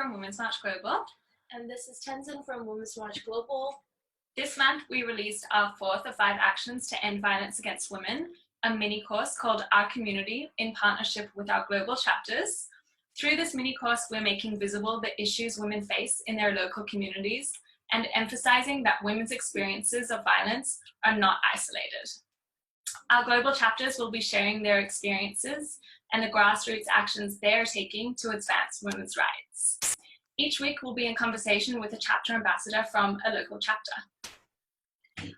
from Women's March Global. And this is Tenzin from Women's March Global. This month, we released our 4th of 5 actions to end violence against women, a mini course called Our Community in partnership with our global chapters. Through this mini course, we're making visible the issues women face in their local communities and emphasizing that women's experiences of violence are not isolated. Our global chapters will be sharing their experiences and the grassroots actions they're taking to advance women's rights. Each week, we'll be in conversation with a chapter ambassador from a local chapter.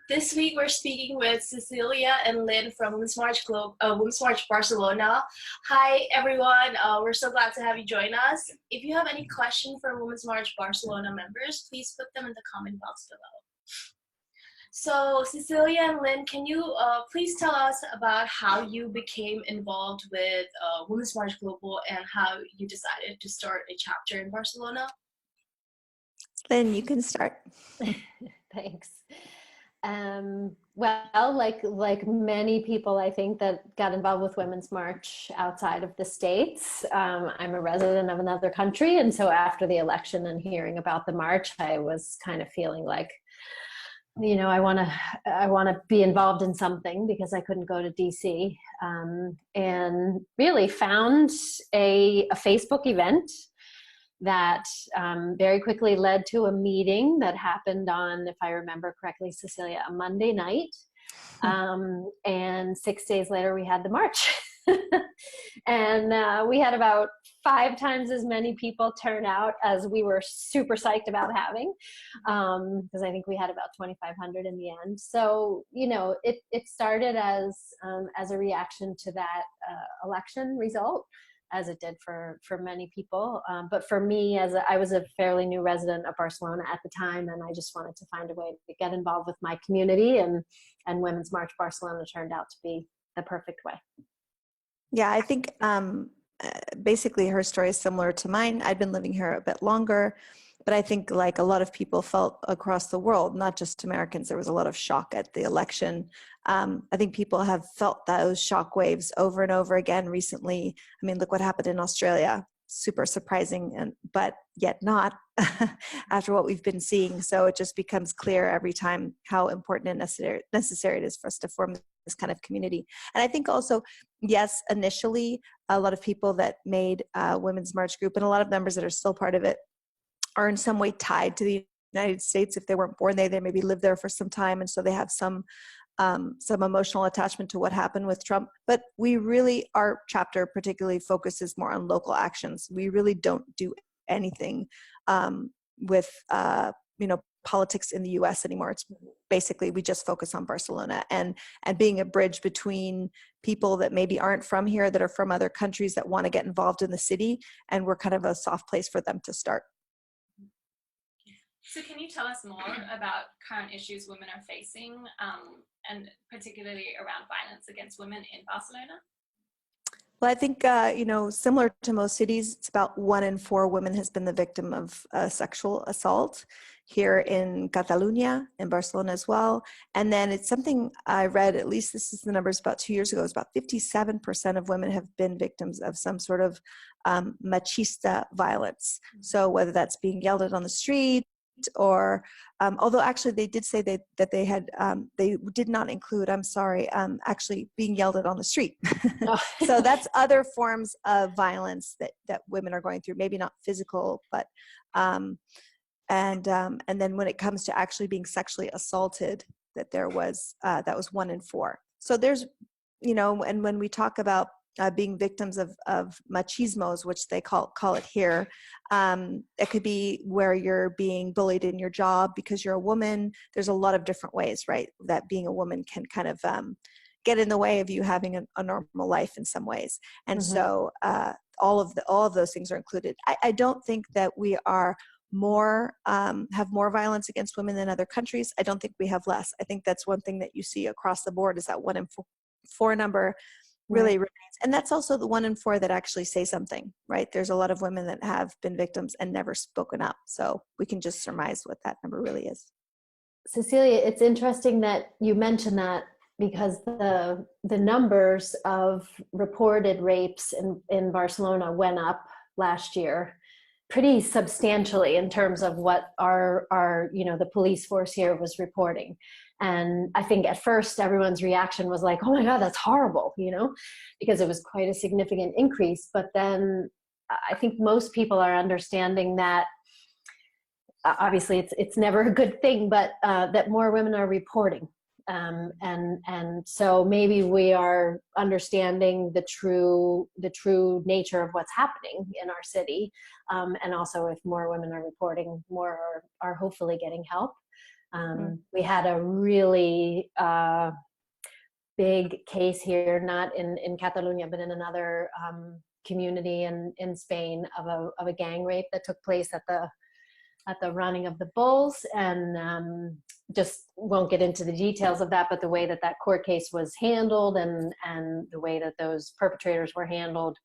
This week, we're speaking with Cecilia and Lynn from Women's March Barcelona. Hi, everyone. We're so glad to have you join us. If you have any questions for Women's March Barcelona members, please put them in the comment box below. So, Cecilia and Lynn, can you please tell us about how you became involved with Women's March Global and how you decided to start a chapter in Barcelona? Lynn, you can start. Thanks. Well, like many people, I think, that got involved with Women's March outside of the States, I'm a resident of another country. And so after the election and hearing about the march, I was kind of feeling like, you know, I want to be involved in something because I couldn't go to DC, and really found a Facebook event that very quickly led to a meeting that happened on, if I remember correctly, Cecilia, a Monday night. And 6 days later, we had the march. And we had about 5 times as many people turn out as we were super psyched about having, because I think we had about 2,500 in the end. So, you know, it started as a reaction to that election result, as it did for many people. But for me, I was a fairly new resident of Barcelona at the time, and I just wanted to find a way to get involved with my community, and Women's March Barcelona turned out to be the perfect way. Yeah, I think basically her story is similar to mine. I'd been living here a bit longer, but I think like a lot of people felt across the world, not just Americans, there was a lot of shock at the election. I think people have felt those shock waves over and over again recently. I mean, look what happened in Australia. Super surprising, but yet not after what we've been seeing. So it just becomes clear every time how important and necessary it is for us to form this kind of community. And I think also, yes, initially, a lot of people that made Women's March Group, and a lot of members that are still part of it, are in some way tied to the United States. If they weren't born there, they maybe lived there for some time, and so they have some emotional attachment to what happened with Trump. But we really, our chapter particularly focuses more on local actions. We really don't do anything with politics in the US anymore. It's basically, we just focus on Barcelona and being a bridge between people that maybe aren't from here, that are from other countries, that want to get involved in the city, and we're kind of a soft place for them to start. So can you tell us more about current issues women are facing, and particularly around violence against women in Barcelona? Well, I think, similar to most cities, it's about 1 in 4 women has been the victim of sexual assault here in Catalonia, in Barcelona as well. And then it's something I read, at least this is the numbers about 2 years ago, it's about 57% of women have been victims of some sort of machista violence. So whether that's being yelled at on the street, or although actually they did say that they had they did not include, actually being yelled at on the street. Oh. So that's other forms of violence that women are going through, maybe not physical, but and then when it comes to actually being sexually assaulted, that was 1 in 4. So there's, and when we talk about being victims of machismos, which they call it here. It could be where you're being bullied in your job because you're a woman. There's a lot of different ways, right, that being a woman can kind of get in the way of you having a normal life in some ways. And so all of those things are included. I don't think that we are have more violence against women than other countries. I don't think we have less. I think that's one thing that you see across the board, is that 1 in 4 number really remains. And that's also the 1 in 4 that actually say something, right? There's a lot of women that have been victims and never spoken up. So we can just surmise what that number really is. Cecilia, it's interesting that you mentioned that, because the numbers of reported rapes in Barcelona went up last year. pretty substantially in terms of what our the police force here was reporting. And I think at first everyone's reaction was like, oh my God, that's horrible, because it was quite a significant increase. But then I think most people are understanding that obviously it's never a good thing, but that more women are reporting. And so maybe we are understanding the true nature of what's happening in our city. And also if more women are reporting, more are hopefully getting help. We had a really big case here, not in Catalonia, but in another community in Spain of a gang rape that took place at the running of the bulls, and just won't get into the details of that, but the way that court case was handled and the way that those perpetrators were handled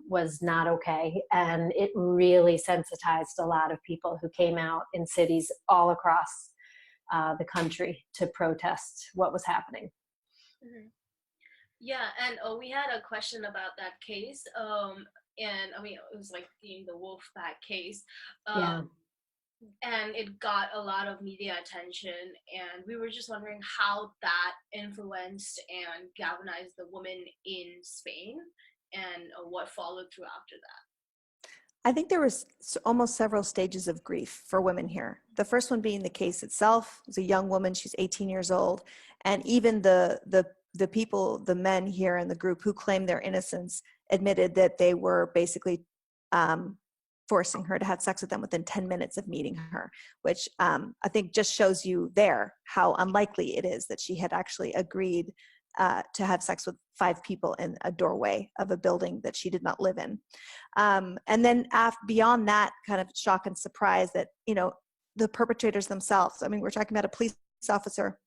was not okay. And it really sensitized a lot of people who came out in cities all across the country to protest what was happening. Mm-hmm. Yeah, and we had a question about that case. And I mean, it was like the Wolfpack case. Yeah. And it got a lot of media attention, and we were just wondering how that influenced and galvanized the women in Spain, and what followed through after that. I think there was almost several stages of grief for women here. The first one being the case itself. It was a young woman, she's 18 years old, and even the people, the men here in the group who claimed their innocence admitted that they were basically forcing her to have sex with them within 10 minutes of meeting her, which I think just shows you there how unlikely it is that she had actually agreed to have sex with 5 people in a doorway of a building that she did not live in. And then beyond that kind of shock and surprise that, the perpetrators themselves, I mean, we're talking about a police officer,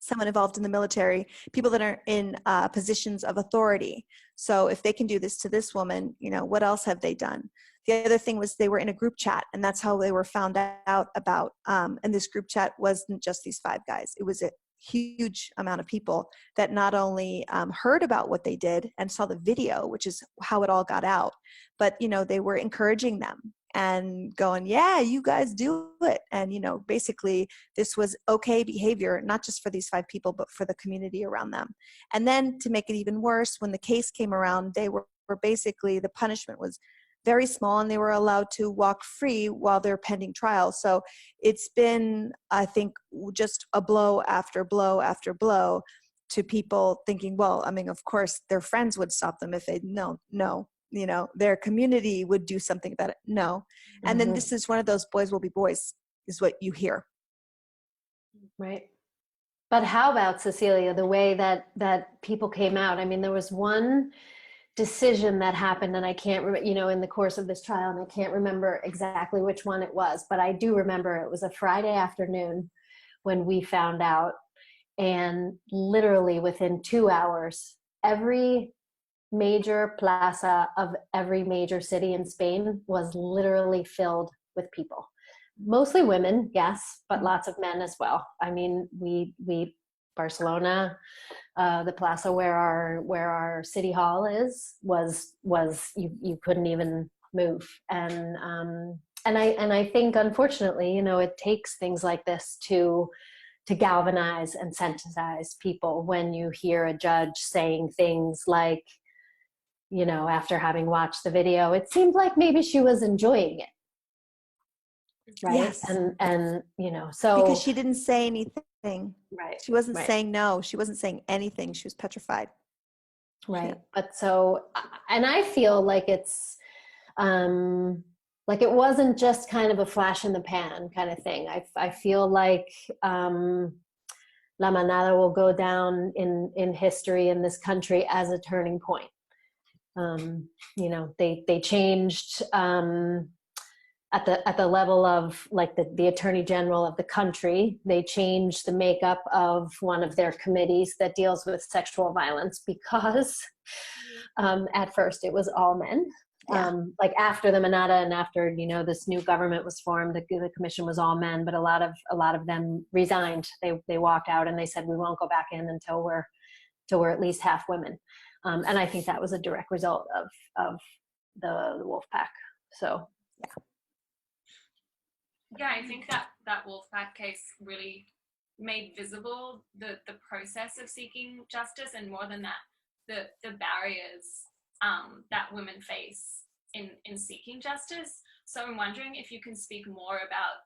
someone involved in the military, people that are in positions of authority. So if they can do this to this woman, what else have they done? The other thing was they were in a group chat, and that's how they were found out about. And this group chat wasn't just these 5 guys. It was a huge amount of people that not only heard about what they did and saw the video, which is how it all got out, but, they were encouraging them and going, yeah, you guys do it. And, basically this was okay behavior, not just for these 5 people, but for the community around them. And then to make it even worse, when the case came around, they were basically, the punishment was very small, and they were allowed to walk free while they're pending trial. So it's been, I think, just a blow after blow after blow to people thinking, well, I mean, of course, their friends would stop them if they, no, their community would do something about it. No. And then this is one of those boys will be boys, is what you hear. Right. But how about, Cecilia, the way that people came out? I mean, there was one decision that happened, and I can't remember, in the course of this trial, and I can't remember exactly which one it was, but I do remember it was a Friday afternoon when we found out, and literally within 2 hours, every major plaza of every major city in Spain was literally filled with people. Mostly women, yes, but lots of men as well. I mean, we Barcelona, the plaza where our city hall is was you couldn't even move. And I think, unfortunately, it takes things like this to galvanize and sensitize people. When you hear a judge saying things like, after having watched the video, it seemed like maybe she was enjoying it. Right. Yes. And so because she didn't say anything. Right. She wasn't saying no. She wasn't saying anything. She was petrified. Right. Yeah. But so, and I feel like it's, like it wasn't just kind of a flash in the pan kind of thing. I feel like, La Manada will go down in history in this country as a turning point. They changed, at the level of like the Attorney General of the country. They changed the makeup of one of their committees that deals with sexual violence, because at first it was all men. Yeah. Like after the Manada and after this new government was formed, the commission was all men, but a lot of them resigned. They walked out and they said, we won't go back in until we're at least half women. And I think that was a direct result of the Wolfpack. So. Yeah. Yeah, I think that Wolfpack case really made visible the process of seeking justice, and more than that, the barriers that women face in seeking justice. So I'm wondering if you can speak more about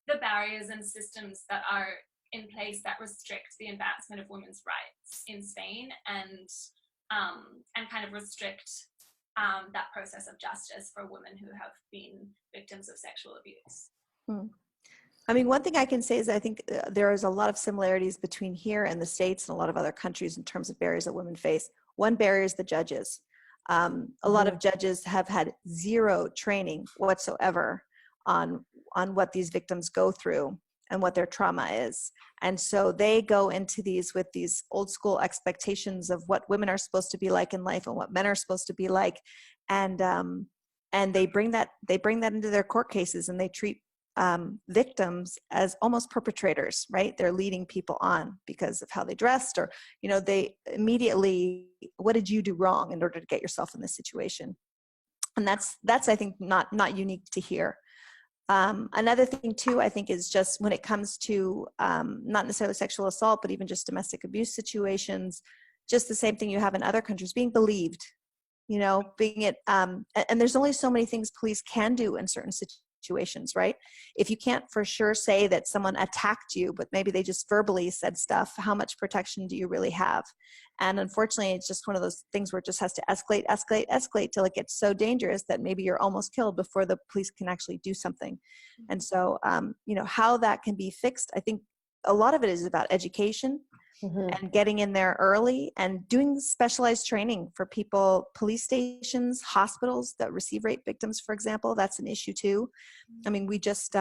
the barriers and systems that are in place that restrict the advancement of women's rights in Spain, and kind of restrict that process of justice for women who have been victims of sexual abuse. I mean, one thing I can say is I think there is a lot of similarities between here and the States and a lot of other countries in terms of barriers that women face. One barrier is the judges. A lot of judges have had zero training whatsoever on what these victims go through and what their trauma is. And so they go into these with these old school expectations of what women are supposed to be like in life and what men are supposed to be like. And they bring that into their court cases, and they treat victims as almost perpetrators, right? They're leading people on because of how they dressed, or, they immediately, what did you do wrong in order to get yourself in this situation? And that's I think not unique to here. Another thing too, I think, is just when it comes to not necessarily sexual assault, but even just domestic abuse situations, just the same thing you have in other countries, being believed, being it, and there's only so many things police can do in certain situations, right? If you can't for sure say that someone attacked you, but maybe they just verbally said stuff, how much protection do you really have? And unfortunately, it's just one of those things where it just has to escalate till it gets so dangerous that maybe you're almost killed before the police can actually do something. And so, how that can be fixed, I think a lot of it is about education. And getting in there early and doing specialized training for people, police stations, hospitals that receive rape victims, for example, that's an issue too. I mean, we just,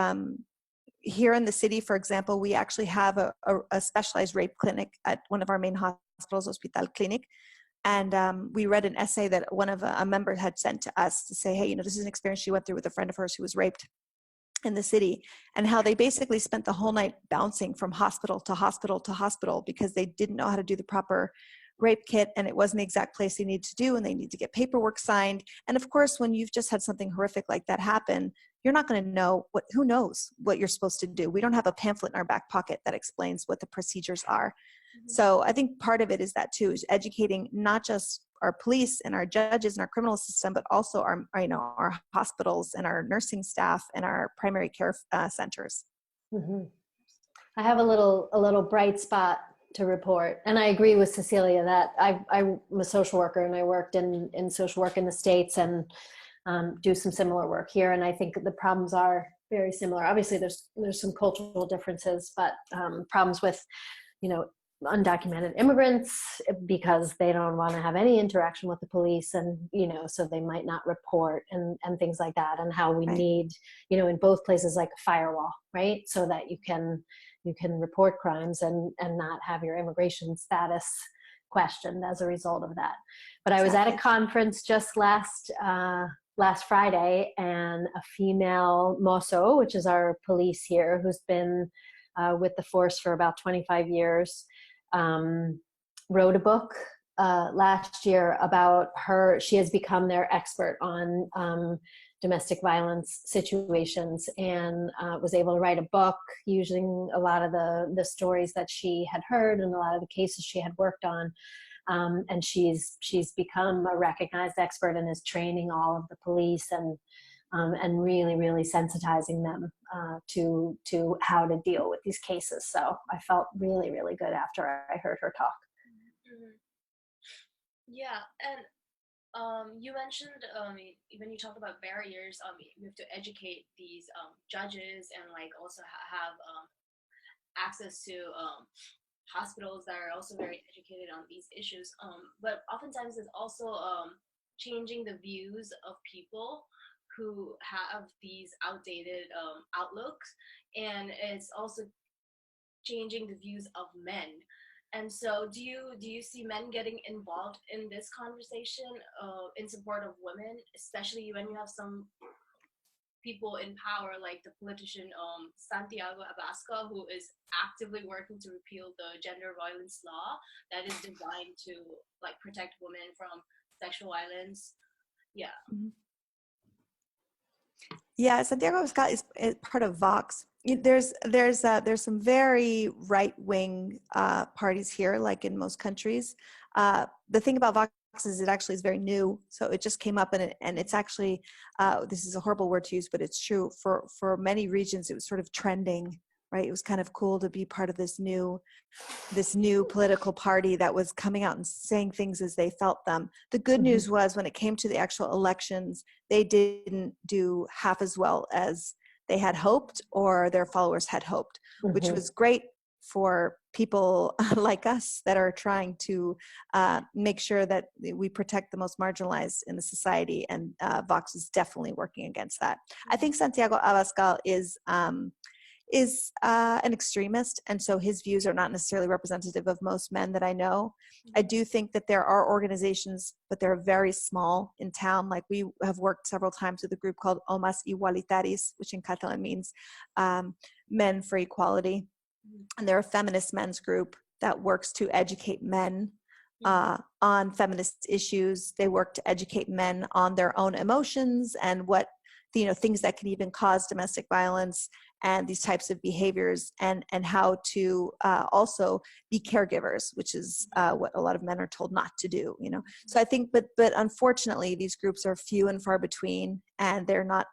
here in the city, for example, we actually have a specialized rape clinic at one of our main hospitals, Hospital Clinic. And we read an essay that one of a member had sent to us to say, hey, this is an experience she went through with a friend of hers who was raped in the city, and how they basically spent the whole night bouncing from hospital to hospital to hospital because they didn't know how to do the proper rape kit, and it wasn't the exact place they needed to do, and they need to get paperwork signed. And of course, when you've just had something horrific like that happen, you're not going to know who knows what you're supposed to do. We don't have a pamphlet in our back pocket that explains what the procedures are. So I think part of it is that too, is educating not just our police and our judges and our criminal system, but also our hospitals and our nursing staff and our primary care centers. I have a little bright spot to report, and I agree with Cecilia that I'm a social worker, and I worked in social work in the States, and do some similar work here. And I think the problems are very similar. Obviously, there's some cultural differences, but problems with undocumented immigrants, because they don't want to have any interaction with the police, and so they might not report, and things like that, and how we need in both places like a firewall, right, so that you can report crimes and not have your immigration status questioned as a result of that. But I was at a conference just last Friday, and a female mozo, which is our police here, who's been with the force for about 25 years, wrote a book last year about her. She has become their expert on domestic violence situations, and was able to write a book using a lot of the stories that she had heard and a lot of the cases she had worked on. And she's become a recognized expert and is training all of the police and really, really sensitizing them to how to deal with these cases. So I felt really, really good after I heard her talk. Yeah, and you mentioned when you talk about barriers, you have to educate these judges, and also have access to hospitals that are also very educated on these issues. But oftentimes it's also changing the views of people who have these outdated outlooks, and it's also changing the views of men. And so do you see men getting involved in this conversation in support of women, especially when you have some people in power like the politician Santiago Abascal, who is actively working to repeal the gender violence law that is designed to protect women from sexual violence? Yeah. Yeah, Santiago Abascal is part of Vox. There's some very right wing parties here, like in most countries. The thing about Vox is it actually is very new, so it just came up, and it's actually this is a horrible word to use, but it's true. For many regions, it was sort of trending, right? It was kind of cool to be part of this new political party that was coming out and saying things as they felt them. The good news was when it came to the actual elections, they didn't do half as well as they had hoped or their followers had hoped, which was great for people like us that are trying to make sure that we protect the most marginalized in the society. And Vox is definitely working against that. I think Santiago Abascal is an extremist, and so his views are not necessarily representative of most men that I know. I do think that there are organizations, but they're very small in town. Like we have worked several times with a group called Homes Igualitaris, which in Catalan means Men for Equality. And they're a feminist men's group that works to educate men on feminist issues. They work to educate men on their own emotions and what, things that can even cause domestic violence and these types of behaviors, and how to also be caregivers, which is what a lot of men are told not to do. So I think, but unfortunately, these groups are few and far between, and they're not,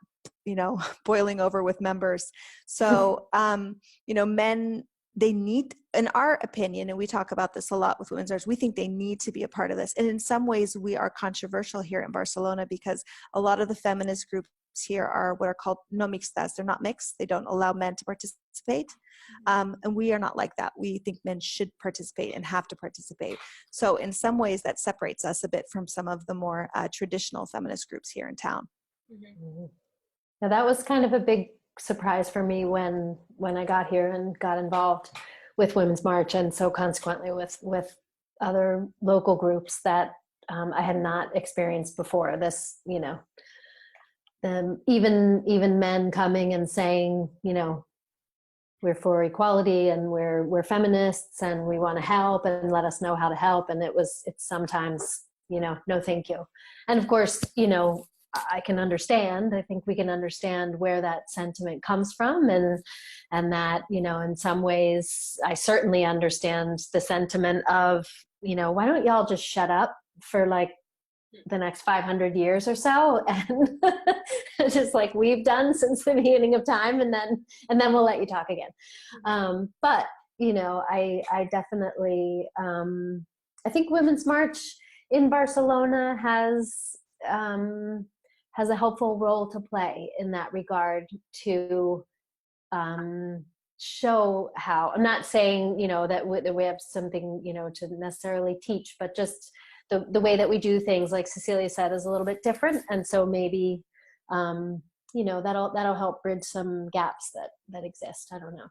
boiling over with members. So men, they need, in our opinion, and we talk about this a lot with Women's Arts, we think they need to be a part of this. And in some ways, we are controversial here in Barcelona because a lot of the feminist groups here are what are called no mixtas. They're not mixed. They don't allow men to participate. And we are not like that. We think men should participate and have to participate. So in some ways that separates us a bit from some of the more traditional feminist groups here in town. Now that was kind of a big surprise for me when I got here and got involved with Women's March, and so consequently with other local groups that I had not experienced before. This, even men coming and saying, we're for equality and we're feminists and we want to help and let us know how to help. And it's sometimes, no, thank you. And of course, I can understand, I think we can understand where that sentiment comes from, and that, in some ways, I certainly understand the sentiment of, why don't y'all just shut up for like the next 500 years or so, and just like we've done since the beginning of time, and then we'll let you talk again. But I definitely I think Women's March in Barcelona has a helpful role to play in that regard to show how, I'm not saying that we have something to necessarily teach, but just the way that we do things, like Cecilia said, is a little bit different, and so maybe that'll help bridge some gaps that exist. I don't know.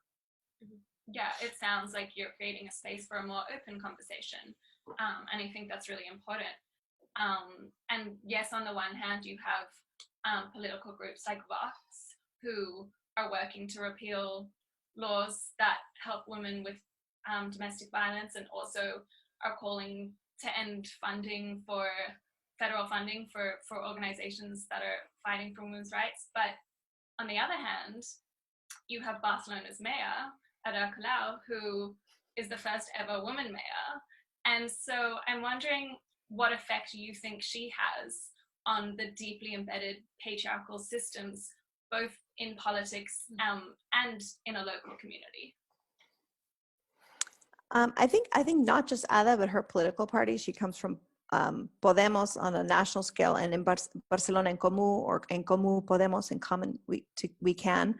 Yeah, it sounds like you're creating a space for a more open conversation, and I think that's really important. And yes, on the one hand, you have political groups like Vox who are working to repeal laws that help women with domestic violence, and also are calling to end federal funding for organizations that are fighting for women's rights. But on the other hand, you have Barcelona's mayor, Ada Colau, who is the first ever woman mayor. And so I'm wondering what effect you think she has on the deeply embedded patriarchal systems, both in politics and in a local community. I think not just Ada, but her political party. She comes from Podemos on a national scale, and in Barcelona, En Comú, or En Comú Podemos, in common we can.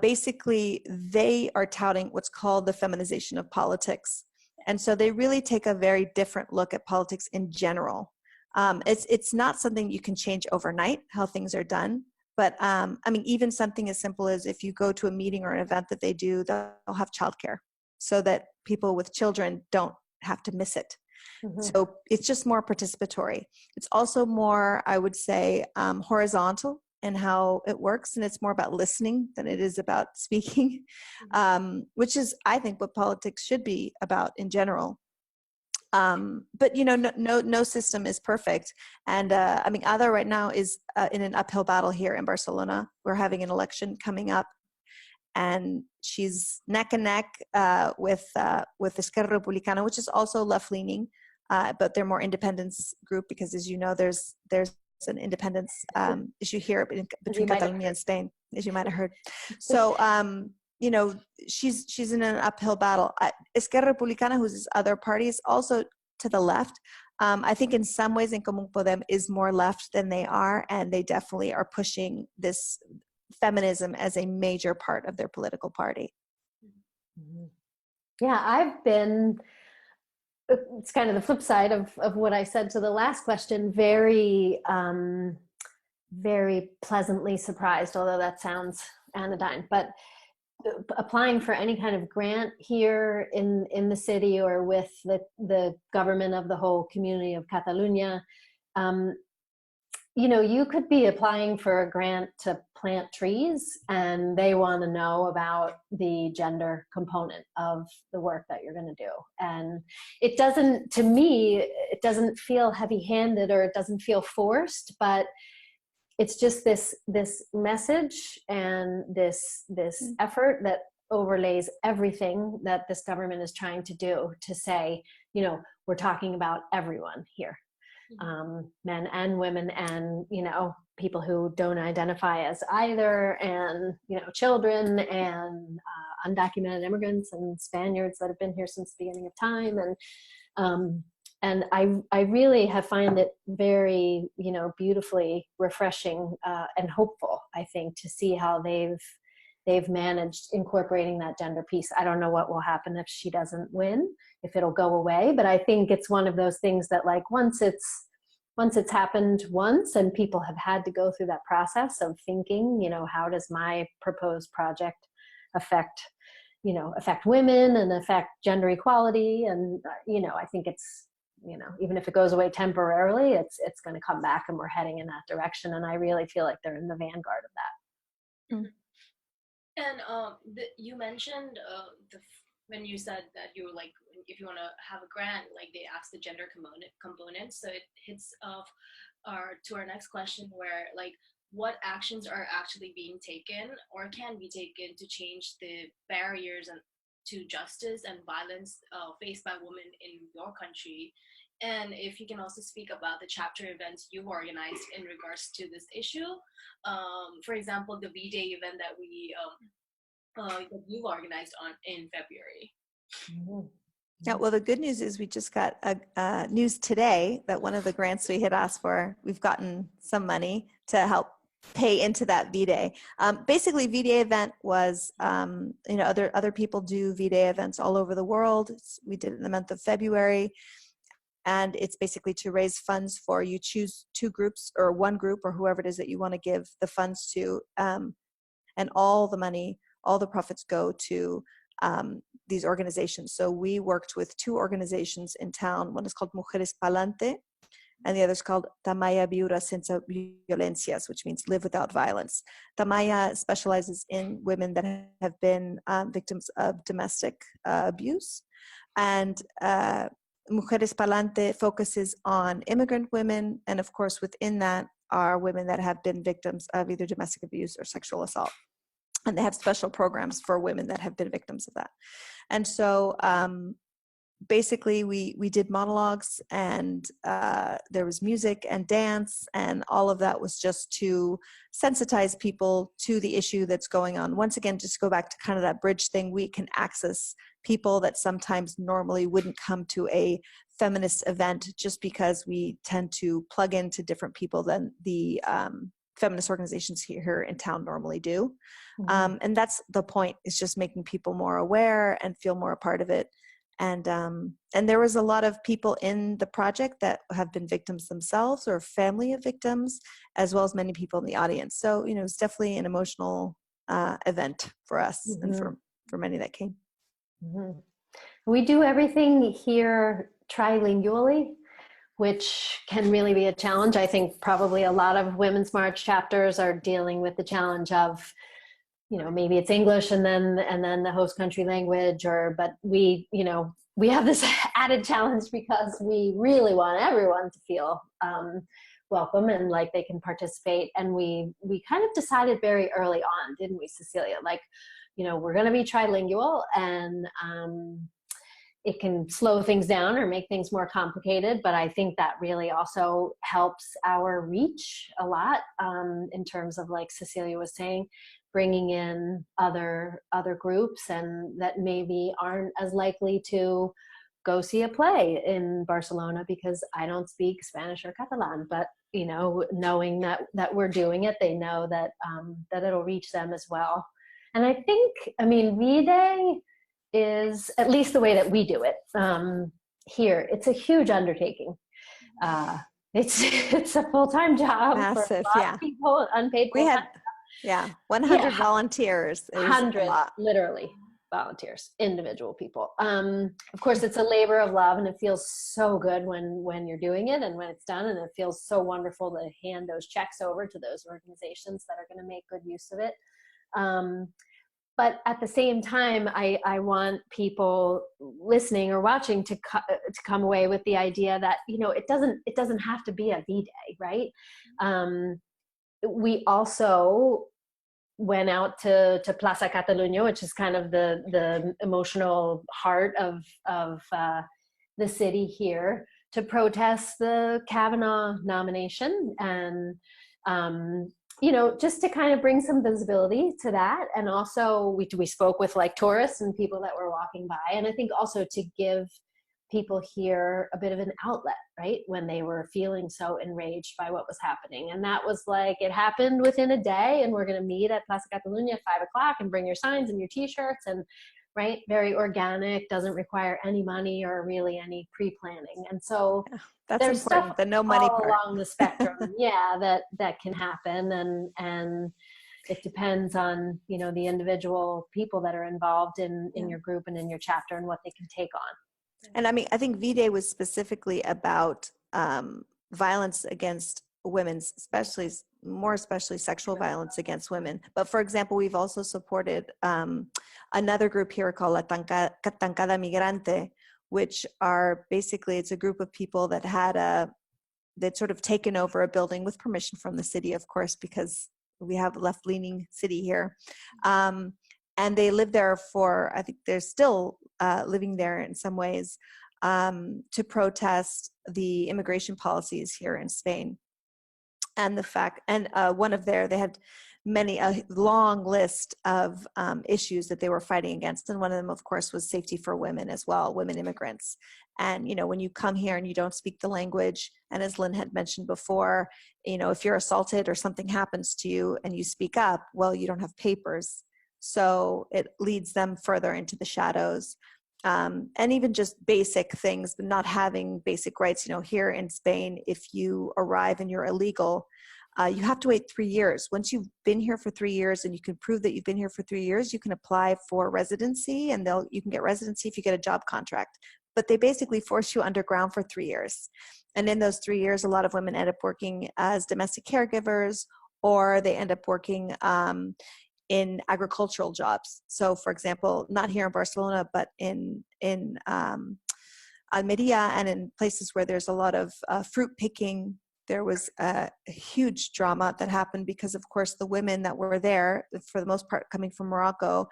Basically, they are touting what's called the feminization of politics. And so they really take a very different look at politics in general. It's not something you can change overnight, how things are done. But even something as simple as if you go to a meeting or an event that they do, they'll have childcare so that people with children don't have to miss it. Mm-hmm. So it's just more participatory. It's also more, I would say, horizontal in how it works, and it's more about listening than it is about speaking, which is, I think, what politics should be about in general. But no system is perfect. And I mean, Ada right now is in an uphill battle here in Barcelona. We're having an election coming up, and she's neck and neck with Esquerra Republicana, which is also left leaning, but they're more independence group because, as you know, there's an independence issue here between Catalonia and Spain, as you might have heard. So. She's in an uphill battle. Esquerra Republicana, who's this other party, is also to the left. I think in some ways, En Común Podem is more left than they are, and they definitely are pushing this feminism as a major part of their political party. Yeah, it's kind of the flip side of what I said to the last question, very, very pleasantly surprised, although that sounds anodyne, but applying for any kind of grant here in the city or with the government of the whole community of Catalonia, you could be applying for a grant to plant trees, and they want to know about the gender component of the work that you're going to do. And to me, it doesn't feel heavy-handed, or it doesn't feel forced, but it's just this message and this effort that overlays everything that this government is trying to do, to say, we're talking about everyone here, men and women, and people who don't identify as either, and children, and undocumented immigrants, and Spaniards that have been here since the beginning of time, and I really have found it very, beautifully refreshing and hopeful, I think, to see how they've managed incorporating that gender piece. I don't know what will happen if she doesn't win, if it'll go away, but I think it's one of those things that, like, once it's happened once, and people have had to go through that process of thinking, how does my proposed project affect women and affect gender equality, and I think it's, even if it goes away temporarily, it's going to come back, and we're heading in that direction. And I really feel like they're in the vanguard of that. Mm. And you mentioned when you said that you were like, if you want to have a grant, like they ask the gender component. So it hits to our next question, where like, what actions are actually being taken or can be taken to change the barriers to justice and violence faced by women in your country? And if you can also speak about the chapter events you've organized in regards to this issue. For example, the V-Day event that that you've organized in February. Yeah, well, the good news is we just got news today that one of the grants we had asked for, we've gotten some money to help pay into that V-Day. Basically, V-Day event was, other people do V-Day events all over the world. We did it in the month of February. And it's basically to raise funds for, you choose two groups or one group or whoever it is that you want to give the funds to. And all the money, all the profits go to these organizations. So we worked with two organizations in town. One is called Mujeres Palante, and the other is called Tamaya Viura Senza Violencias, which means live without violence. Tamaya specializes in women that have been victims of domestic abuse. And Mujeres Palante focuses on immigrant women, and of course within that are women that have been victims of either domestic abuse or sexual assault. And they have special programs for women that have been victims of that. And so basically we did monologues, and there was music and dance, and all of that was just to sensitize people to the issue that's going on. Once again, just go back to kind of that bridge thing, we can access people that sometimes normally wouldn't come to a feminist event, just because we tend to plug into different people than the feminist organizations here in town normally do. Mm-hmm. And that's the point, is just making people more aware and feel more a part of it. And there was a lot of people in the project that have been victims themselves or family of victims, as well as many people in the audience. So, it's definitely an emotional event for us, mm-hmm. and for many that came. Mm-hmm. We do everything here trilingually, which can really be a challenge. I think probably a lot of Women's March chapters are dealing with the challenge of maybe it's English and then the host country language, but we, we have this added challenge because we really want everyone to feel welcome and like they can participate. And we kind of decided very early on, didn't we, Cecilia? Like, we're going to be trilingual, and it can slow things down or make things more complicated. But I think that really also helps our reach a lot, in terms of, like Cecilia was saying, bringing in other groups and that maybe aren't as likely to go see a play in Barcelona because I don't speak Spanish or Catalan, but knowing that we're doing it, they know that it'll reach them as well. And I think, V-Day is, at least the way that we do it here, it's a huge undertaking. It's a full-time job. Massive, for a lot of people, unpaid full-time. We had 100 volunteers. 100, literally, volunteers, individual people. Of course, it's a labor of love, and it feels so good when you're doing it and when it's done, and it feels so wonderful to hand those checks over to those organizations that are going to make good use of it. But at the same time, I want people listening or watching to come away with the idea that, it doesn't have to be a V-Day, right? We also went out to Plaza Catalunya, which is kind of the emotional heart of the city here, to protest the Kavanaugh nomination, and just to kind of bring some visibility to that. And also we spoke with like tourists and people that were walking by, and I think also to give people here a bit of an outlet, right, when they were feeling so enraged by what was happening. And that was like, it happened within a day, and we're going to meet at Plaza Catalunya at 5:00 and bring your signs and your t-shirts, and right, very organic, doesn't require any money or really any pre-planning. And so that's there's important, stuff the no money all part along the spectrum, that can happen, and it depends on the individual people that are involved in your group and in your chapter and what they can take on. And I think V-Day was specifically about violence against women, more especially sexual violence against women. But for example, we've also supported another group here called La Tancada Migrante, which are basically, it's a group of people that they'd sort of taken over a building with permission from the city, of course, because we have a left-leaning city here. And they lived there I think they're still living there in some ways, to protest the immigration policies here in Spain. And they had a long list of issues that they were fighting against. And one of them, of course, was safety for women as well, women immigrants. And, when you come here and you don't speak the language, and as Lynn had mentioned before, if you're assaulted or something happens to you and you speak up, well, you don't have papers. So it leads them further into the shadows. And even just basic things, but not having basic rights. Here in Spain, if you arrive and you're illegal, you have to wait 3 years. Once you've been here for 3 years and you can prove that you've been here for 3 years, you can apply for residency, and you can get residency if you get a job contract. But they basically force you underground for 3 years. And in those 3 years, a lot of women end up working as domestic caregivers, or they end up working in agricultural jobs. So for example, not here in Barcelona, but in Almeria and in places where there's a lot of fruit picking, there was a huge drama that happened because, of course, the women that were there, for the most part coming from Morocco,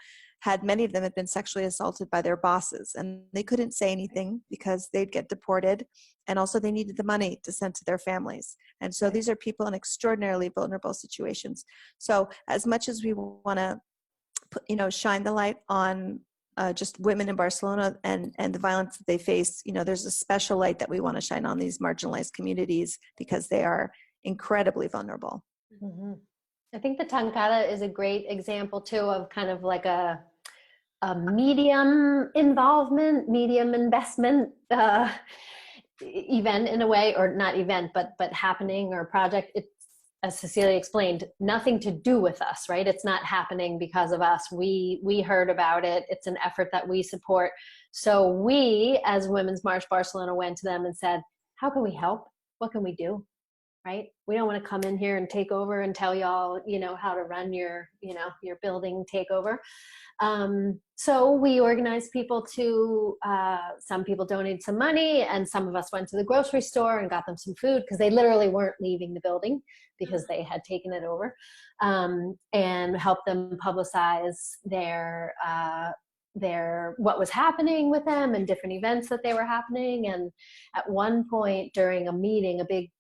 many of them had been sexually assaulted by their bosses, and they couldn't say anything because they'd get deported, and also they needed the money to send to their families. And so these are people in extraordinarily vulnerable situations. So as much as we want to shine the light on just women in Barcelona and the violence that they face, there's a special light that we want to shine on these marginalized communities because they are incredibly vulnerable. Mm-hmm. I think the Tancada is a great example too of kind of like a medium involvement, medium investment event in a way, or not event, but happening or project. It's, as Cecilia explained, nothing to do with us, right? It's not happening because of us. We heard about it. It's an effort that we support. So we, as Women's March Barcelona, went to them and said, how can we help? What can we do? right? We don't want to come in here and take over and tell y'all, how to run your building takeover. So we organized people to, some people donated some money, and some of us went to the grocery store and got them some food, because they literally weren't leaving the building because they had taken it over, and helped them publicize their what was happening with them and different events that they were happening. And at one point during a meeting, a big,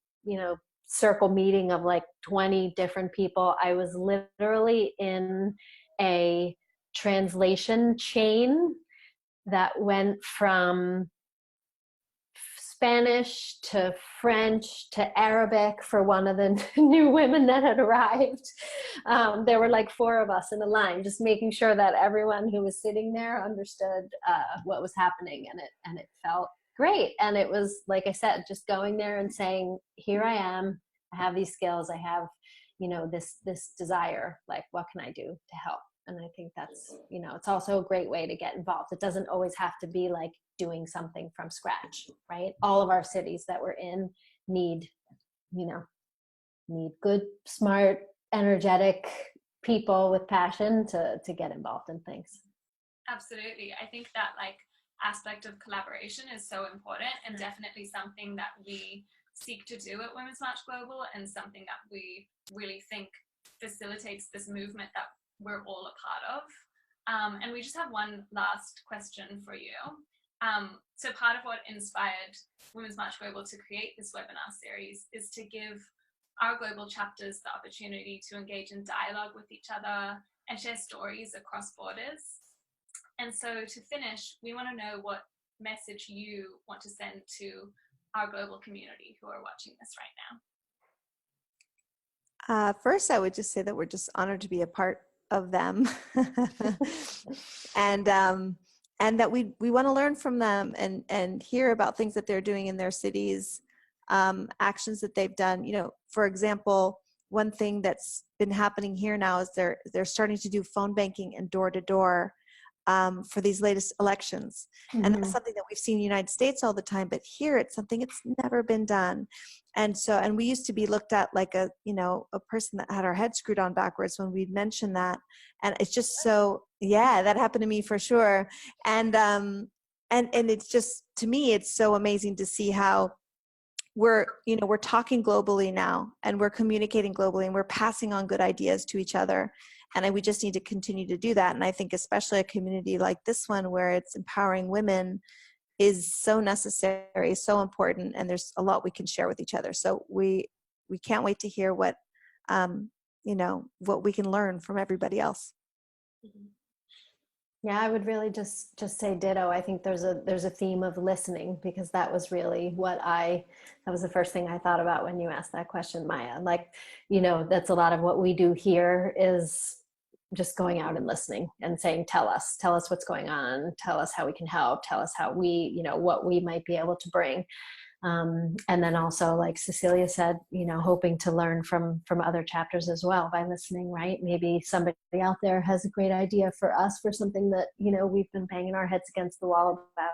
circle meeting of like 20 different people, I was literally in a translation chain that went from Spanish to French to Arabic for one of the new women that had arrived. There were like 4 of us in a line, just making sure that everyone who was sitting there understood what was happening, and it felt great. And it was, like I said, just going there and saying, here I am, I have these skills, I have, this desire, like, what can I do to help? And I think that's, it's also a great way to get involved. It doesn't always have to be like doing something from scratch, right? All of our cities that we're in need good, smart, energetic people with passion to get involved in things. Absolutely. I think that aspect of collaboration is so important, and definitely something that we seek to do at Women's March Global, and something that we really think facilitates this movement that we're all a part of. And we just have one last question for you. So part of what inspired Women's March Global to create this webinar series is to give our global chapters the opportunity to engage in dialogue with each other and share stories across borders. And so to finish, we want to know what message you want to send to our global community who are watching this right now. First, I would just say that we're just honored to be a part of them, and that we want to learn from them and hear about things that they're doing in their cities, actions that they've done. For example, one thing that's been happening here now is they're starting to do phone banking and door to door for these latest elections. Mm-hmm. And that's something that we've seen in the United States all the time, but here it's something it's never been done. And we used to be looked at like a person that had our head screwed on backwards when we'd mention that. And it's just that happened to me for sure. And it's just, to me, it's so amazing to see how we're talking globally now, and we're communicating globally, and we're passing on good ideas to each other. And we just need to continue to do that. And I think especially a community like this one, where it's empowering women, is so necessary, so important, and there's a lot we can share with each other. So we can't wait to hear what what we can learn from everybody else. Yeah, I would really just say ditto. I think there's a theme of listening, because that was really that was the first thing I thought about when you asked that question, Maya. That's a lot of what we do here, is just going out and listening and saying, tell us what's going on, tell us how we can help, tell us how we, what we might be able to bring. And then also, like Cecilia said, hoping to learn from other chapters as well by listening, right? Maybe somebody out there has a great idea for us for something that, we've been banging our heads against the wall about.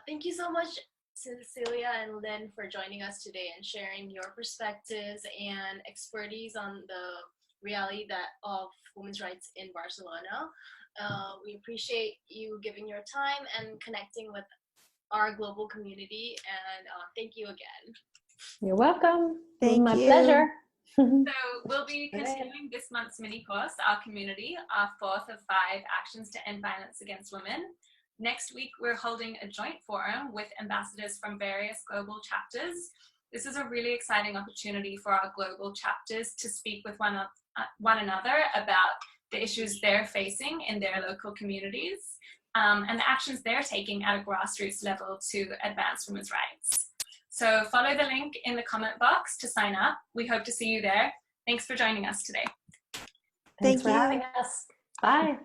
Thank you so much, Cecilia and Lynn, for joining us today and sharing your perspectives and expertise on the reality of women's rights in Barcelona. We appreciate you giving your time and connecting with our global community, and thank you again. You're welcome. Thank My you. pleasure. So we'll be continuing this month's mini course, Our Community, our 4th of 5 actions to end violence against women. Next week, we're holding a joint forum with ambassadors from various global chapters. This is a really exciting opportunity for our global chapters to speak with one another about the issues they're facing in their local communities, and the actions they're taking at a grassroots level to advance women's rights. So follow the link in the comment box to sign up. We hope to see you there. Thanks for joining us today. Thanks for having us. Bye.